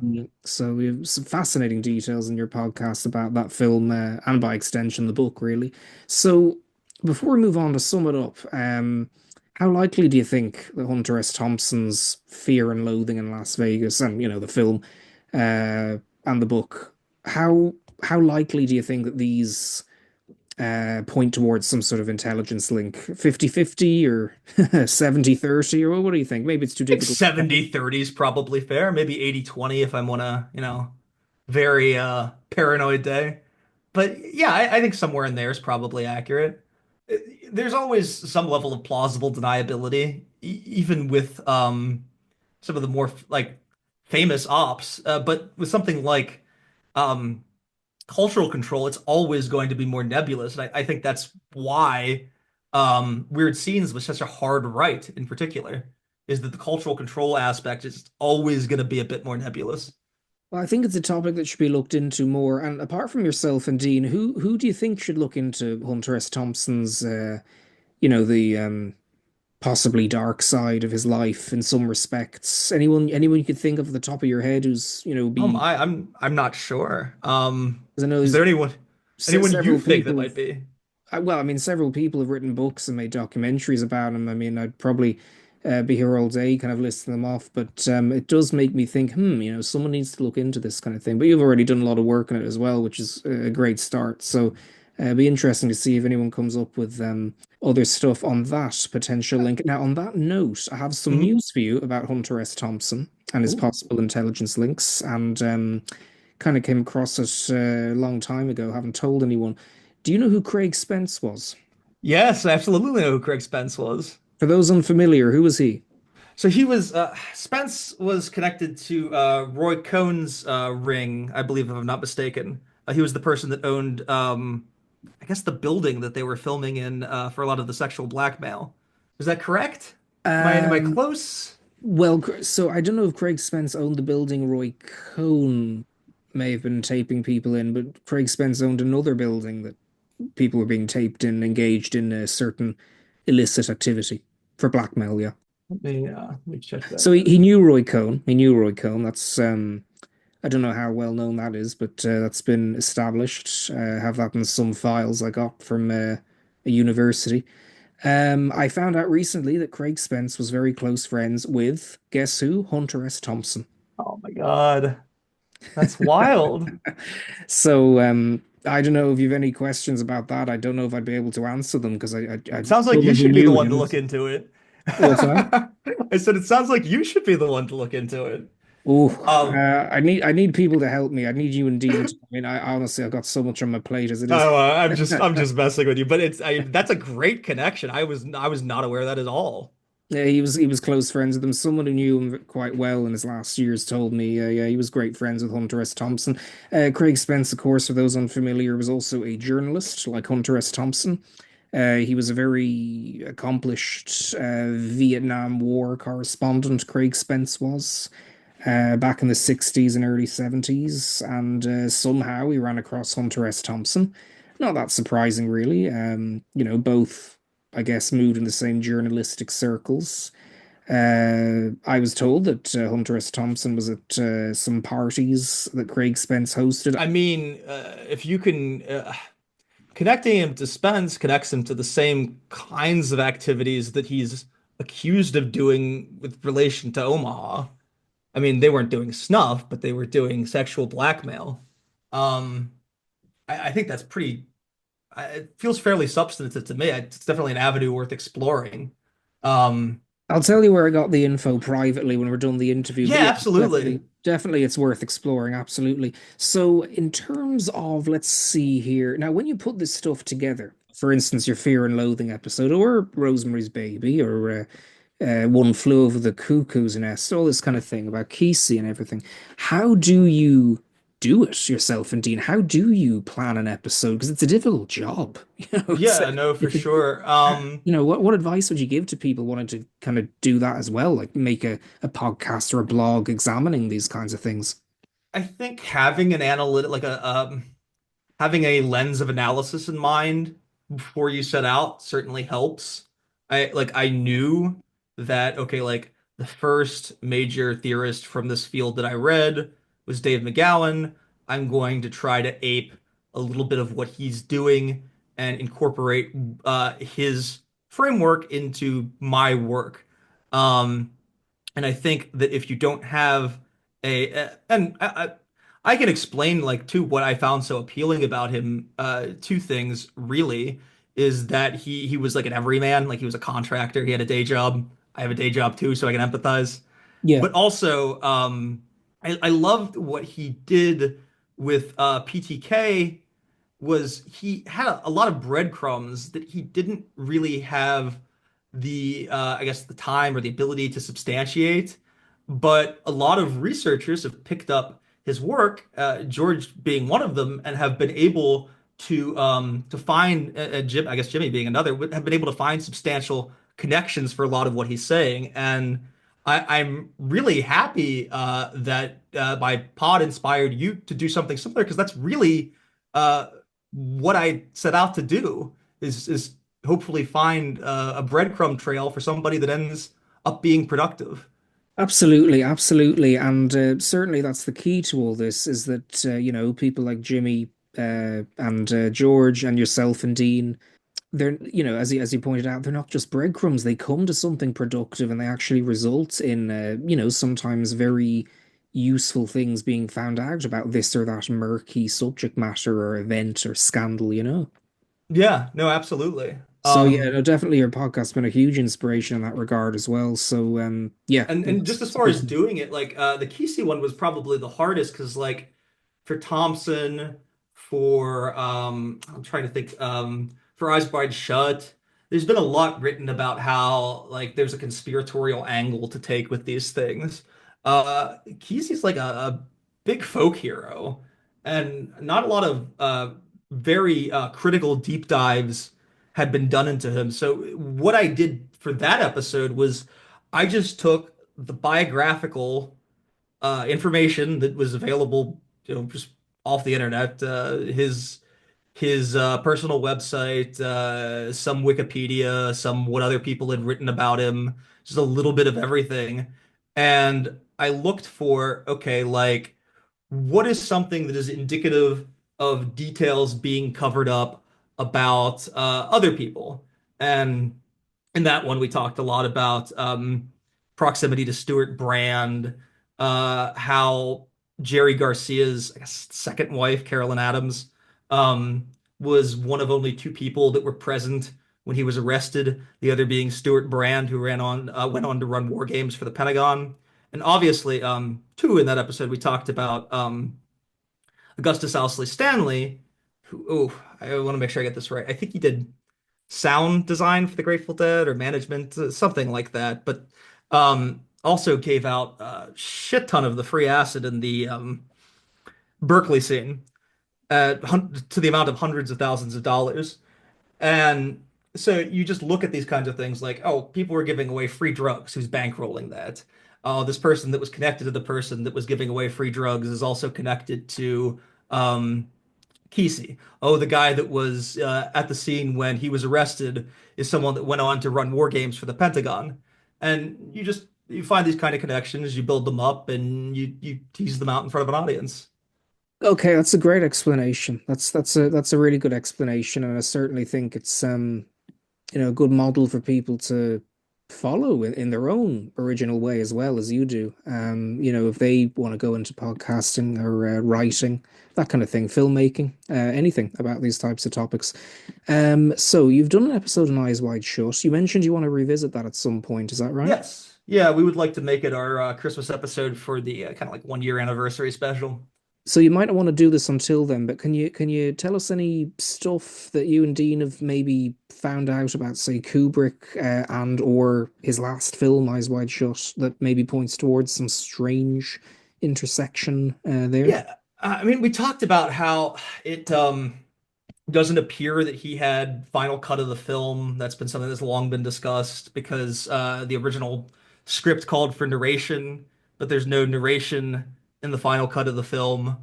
So we have some fascinating details in your podcast about that film, and by extension, the book, really. So before we move on, to sum it up, how likely do you think that Hunter S. Thompson's Fear and Loathing in Las Vegas, and the film, and the book, how likely do you think that these point towards some sort of intelligence link? 50-50 or 70-30, or what do you think? Maybe it's too
I think
difficult.
70-30 is probably fair. Maybe 80-20 if I'm on a, very paranoid day. But yeah, I think somewhere in there is probably accurate. There's always some level of plausible deniability, even with some of the more like famous ops. But with something like um, cultural control, it's always going to be more nebulous, and I think that's why Weird Scenes was such a hard write in particular, is that the cultural control aspect is always going to be a bit more nebulous.
Well, I think it's a topic that should be looked into more. And apart from yourself and Dean, who do you think should look into Hunter S. Thompson's, the possibly dark side of his life in some respects? Anyone you could think of at the top of your head who's, be
I'm not sure.
because I know
Is
there's
there anyone you
several
think that
people.
might be?
Well, I mean, several people have written books and made documentaries about him. I mean, I'd probably be here all day, kind of listing them off. But it does make me think, someone needs to look into this kind of thing. But you've already done a lot of work on it as well, which is a great start. So it'd be interesting to see if anyone comes up with other stuff on that potential link. Now, on that note, I have some
Mhm.
news for you about Hunter S. Thompson and his
Ooh.
possible intelligence links. And kind of came across it a long time ago, haven't told anyone. Do you know who Craig Spence was?
Yes, I absolutely know who Craig Spence was.
For those unfamiliar, who was he?
So he was Spence was connected to Roy Cohn's ring, I believe, if I'm not mistaken. He was the person that owned, I guess, the building that they were filming in for a lot of the sexual blackmail. Is that correct? Am I
Um,
close?
well, so I don't know if Craig Spence owned the building Roy Cohn may have been taping people in, but Craig Spence owned another building that people were being taped in, engaged in a certain illicit activity for blackmail, yeah.
Let me check that
So he
then.
knew Roy Cohn. He knew Roy Cohn. That's I don't know how well known that is, but that's been established. Have that in some files I got from a university. I found out recently that Craig Spence was very close friends with, guess who? Hunter S. Thompson.
Oh my God, that's wild.
So I don't know if you have any questions about that. I don't know if I'd be able to answer them because
Sounds like you
someone who
should be the
knew
one to
him.
look into it.
What's that?
I said it sounds like you should be the one to look into it.
Oh,
Um,
I need people to help me. I need you and Dean. I mean, I honestly I've got so much on my plate as it is.
oh, I'm just messing with you, but that's a great connection. I was not aware of that at all.
Yeah, he was close friends with him. Someone who knew him quite well in his last years told me, yeah, he was great friends with Hunter S. Thompson. Craig Spence, of course, for those unfamiliar, was also a journalist like Hunter S. Thompson. He was a very accomplished Vietnam War correspondent. Craig Spence was back in the 60s and early 70s, and somehow he ran across Hunter S. Thompson. Not that surprising, really. Both, I guess, moved in the same journalistic circles. I was told that Hunter S. Thompson was at some parties that Craig Spence hosted.
I mean, if you can connecting him to Spence connects him to the same kinds of activities that he's accused of doing with relation to Omaha. I mean, they weren't doing snuff, but they were doing sexual blackmail. Um, I think that's pretty. It feels fairly substantive to me. It's definitely an avenue worth exploring. Um,
I'll tell you where I got the info privately when we're done the interview. But
yeah,
yeah,
absolutely.
definitely it's worth exploring. Absolutely. So, in terms of, let's see here. Now, when you put this stuff together, for instance, your Fear and Loathing episode, or Rosemary's Baby, or One Flew Over the Cuckoo's Nest, all this kind of thing about Kesey and everything. How do you do it yourself and Dean? How do you plan an episode? Because it's a difficult job.
Yeah, no, for
It's a,
sure.
what advice would you give to people wanting to kind of do that as well, like make a podcast or a blog examining these kinds of things?
I think having an analytic, like a having a lens of analysis in mind before you set out certainly helps. I knew that okay, like the first major theorist from this field that I read was Dave McGowan. I'm going to try to ape a little bit of what he's doing and incorporate his framework into my work. Um, and I think that if you don't have I can explain like too what I found so appealing about him. Two things really is that he was like an everyman, like he was a contractor. He had a day job. I have a day job too, so I can empathize.
Yeah.
But also, I loved what he did with PTK was he had a lot of breadcrumbs that he didn't really have the I guess the time or the ability to substantiate. But a lot of researchers have picked up his work, George being one of them, and have been able to find Jim, I guess Jimmy being another, have been able to find substantial connections for a lot of what he's saying. And I'm really happy that my pod inspired you to do something similar because that's really uh, what I set out to do is hopefully find a breadcrumb trail for somebody that ends up being productive.
Absolutely, absolutely, and certainly that's the key to all this is that people like Jimmy and George and yourself and Dean, they're as you pointed out, they're not just breadcrumbs. They come to something productive, and they actually result in sometimes very useful things being found out about this or that murky subject matter or event or scandal.
Yeah, no, absolutely.
So yeah, no, definitely your podcast's been a huge inspiration in that regard as well. So yeah,
And just as
it's
far
good
as
to-
doing it, like the Kesey one was probably the hardest because like for Thompson, for I'm trying to think for Eyes Wide Shut, there's been a lot written about how like there's a conspiratorial angle to take with these things. Kesey's like a big folk hero, and not a lot of very critical deep dives had been done into him. So what I did for that episode was I just took the biographical information that was available, just off the internet, his personal website, some Wikipedia, some what other people had written about him, just a little bit of everything. And I looked for, okay, like what is something that is indicative of details being covered up about other people? And in that one, we talked a lot about proximity to Stuart Brand, how Jerry Garcia's, I guess, second wife, Carolyn Adams, um, was one of only two people that were present when he was arrested. The other being Stuart Brand, who went on to run war games for the Pentagon. And obviously, too, in that episode, we talked about Augustus Owsley Stanley, who, oh, I want to make sure I get this right. I think he did sound design for the Grateful Dead or management, something like that. But also gave out a shit ton of the free acid in the Berkeley scene to the amount of hundreds of thousands of dollars. And so you just look at these kinds of things like, oh, people were giving away free drugs. Who's bankrolling that? Oh, this person that was connected to the person that was giving away free drugs is also connected to um, Kesey. Oh, the guy that was at the scene when he was arrested is someone that went on to run war games for the Pentagon. And you find these kind of connections, you build them up, and you tease them out in front of an audience.
Okay, that's a great explanation. That's a really good explanation, and I certainly think it's a good model for people to follow in their own original way as well as you do. If they want to go into podcasting or writing, that kind of thing, filmmaking, anything about these types of topics. So you've done an episode on Eyes Wide Shut. You mentioned you want to revisit that at some point. Is that right?
Yes. Yeah, we would like to make it our Christmas episode for the kind of like 1 year anniversary special.
So you might not want to do this until then, but can you tell us any stuff that you and Dean have maybe found out about, say, Kubrick and or his last film, Eyes Wide Shut, that maybe points towards some strange intersection there?
Yeah. I mean, we talked about how it doesn't appear that he had final cut of the film. That's been something that's long been discussed because the original script called for narration, but there's no narration in the final cut of the film.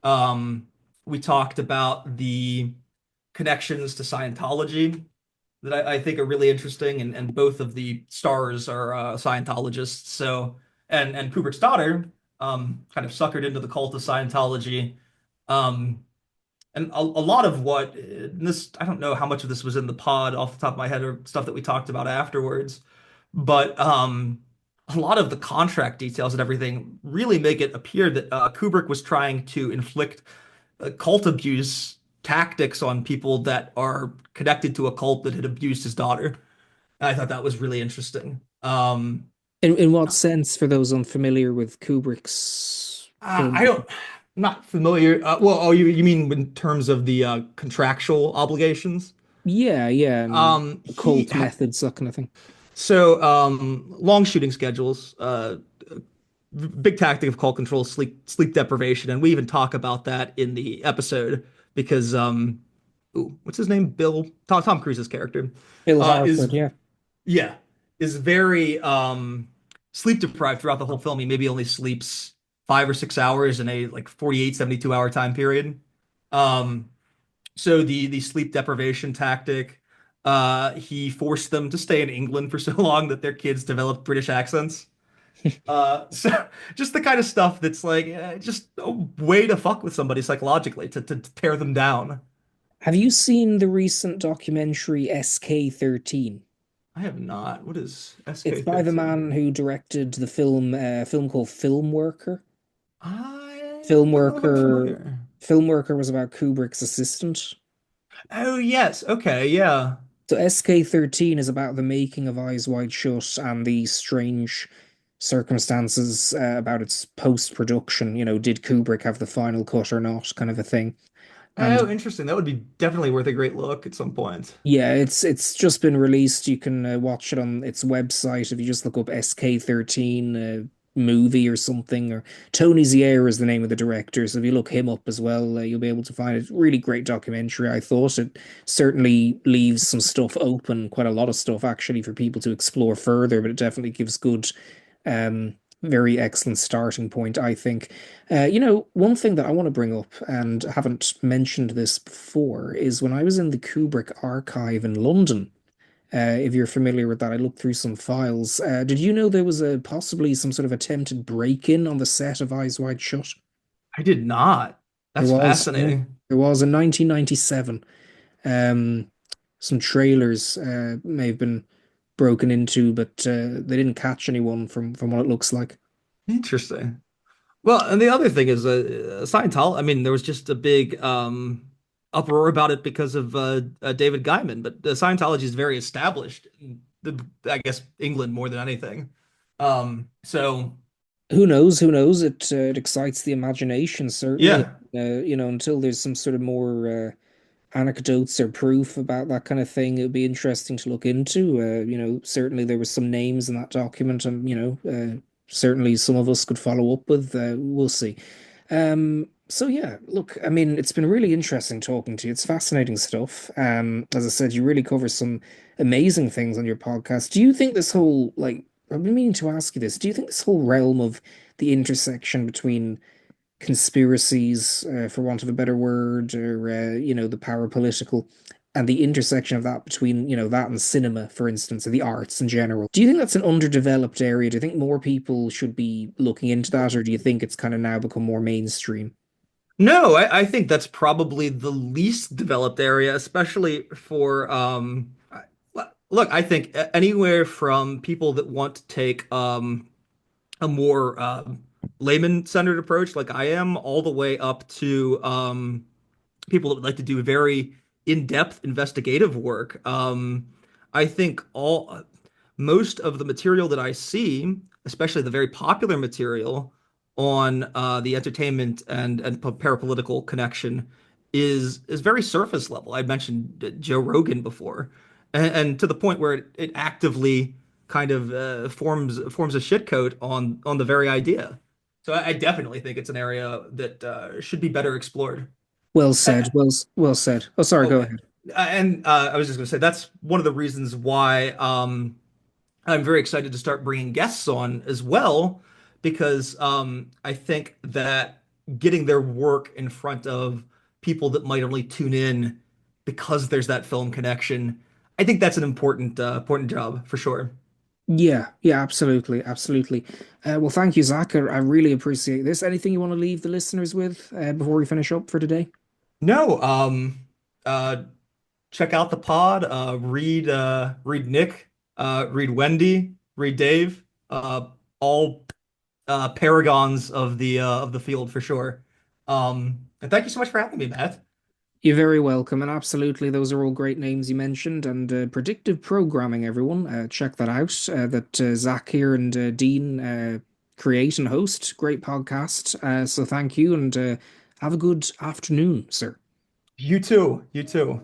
Um, we talked about the connections to Scientology that I think are really interesting, and both of the stars are Scientologists. So, and Kubrick's daughter kind of suckered into the cult of Scientology. Um, and a lot of what this, I don't know how much of this was in the pod off the top of my head or stuff that we talked about afterwards, but a lot of the contract details and everything really make it appear that Kubrick was trying to inflict cult abuse tactics on people that are connected to a cult that had abused his daughter. I thought that was really interesting.
In what sense, for those unfamiliar with Kubrick's
I
film?
don't, I'm not familiar. Well, oh, you mean in terms of the contractual obligations?
Yeah, yeah, and
He
cult methods, that kind of thing.
so long shooting schedules, big tactic of cult control, sleep deprivation, and we even talk about that in the episode because ooh, what's his name? Tom Cruise's character,
Bill Harford,
is
yeah.
yeah, is very sleep deprived throughout the whole film. He maybe only sleeps 5 or 6 hours in a like 48, 72 hour time period. Um, so the sleep deprivation tactic, he forced them to stay in England for so long that their kids developed British accents. So just the kind of stuff that's like just a way to fuck with somebody psychologically to tear them down.
Have you seen the recent documentary SK-13?
I have not. What is
It's by the
SK-13?
man who directed the film, a film called Film Worker.
I
Film
don't know if I'm
Worker,
familiar.
Film Worker was about Kubrick's assistant.
Oh yes, okay, yeah.
So SK-13 is about the making of Eyes Wide Shut and the strange circumstances about its post-production. Did Kubrick have the final cut or not, kind of a thing.
Oh,
And
interesting. That would be definitely worth a great look at some point.
yeah, it's just been released. You can watch it on its website if you just look up SK-13 movie or something. Or Tony Zier is the name of the director, so if you look him up as well, you'll be able to find it. Really great documentary. I thought it certainly leaves some stuff open, quite a lot of stuff actually for people to explore further. But it definitely gives good very excellent starting point, I think. One thing that I want to bring up, and haven't mentioned this before, is when I was in the Kubrick archive in London. If you're familiar with that, I looked through some files. Did you know there was possibly some sort of attempted break-in on the set of Eyes Wide Shut?
I did not.
There
That's
was, yeah,
fascinating.
there was in 1997. Um, some trailers may have been broken into, but they didn't catch anyone from what it looks like.
Interesting. Well, and the other thing is Scientology. I mean, there was just a big uproar about it because of David Gaiman, but Scientology is very established in I guess England more than anything. So
Who knows? Who knows? It excites the imagination, certainly.
yeah,
Until there's some sort of more anecdotes or proof about that kind of thing, it would be interesting to look into. Certainly there was some names in that document, and certainly some of us could follow up with. We'll see. So yeah, look, I mean, it's been really interesting talking to you. It's fascinating stuff. As I said, you really cover some amazing things on your podcast. Do you think this whole like I've been meaning to ask you this. Do you think this whole realm of the intersection between conspiracies, for want of a better word, or the parapolitical, and the intersection of that between that and cinema, for instance, or the arts in general. Do you think that's an underdeveloped area? Do you think more people should be looking into that, or do you think it's kind of now become more mainstream?
no, I think that's probably the least developed area, especially for look, I think anywhere from people that want to take a more layman-centered approach, like I am, all the way up to people that would like to do very in-depth investigative work. I think all most of the material that I see, especially the very popular material on the entertainment and parapolitical connection, is very surface level. I mentioned Joe Rogan before, and to the point where it actively kind of forms a shit coat on the very idea. So I definitely think it's an area that should be better explored.
Well
Uh,
said. Well said. Oh, sorry, go
okay.
ahead.
And I was just going to say that's one of the reasons why I'm very excited to start bringing guests on as well, because I think that getting their work in front of people that might only tune in because there's that film connection, I think that's an important job for sure.
Yeah, yeah, absolutely, absolutely. Well, thank you, Zach. I really appreciate this. Anything you want to leave the listeners with before we finish up for today?
No, uh, check out the pod. Read Nick. Read Wendy. Read Dave. All paragons of the field for sure. And thank you so much for having me, Matt.
You're very welcome, and absolutely, those are all great names you mentioned. And predictive programming, everyone, check that out. That Zach here and Dean create and host. Great podcast. So thank you, and have a good afternoon, sir.
You too. You too.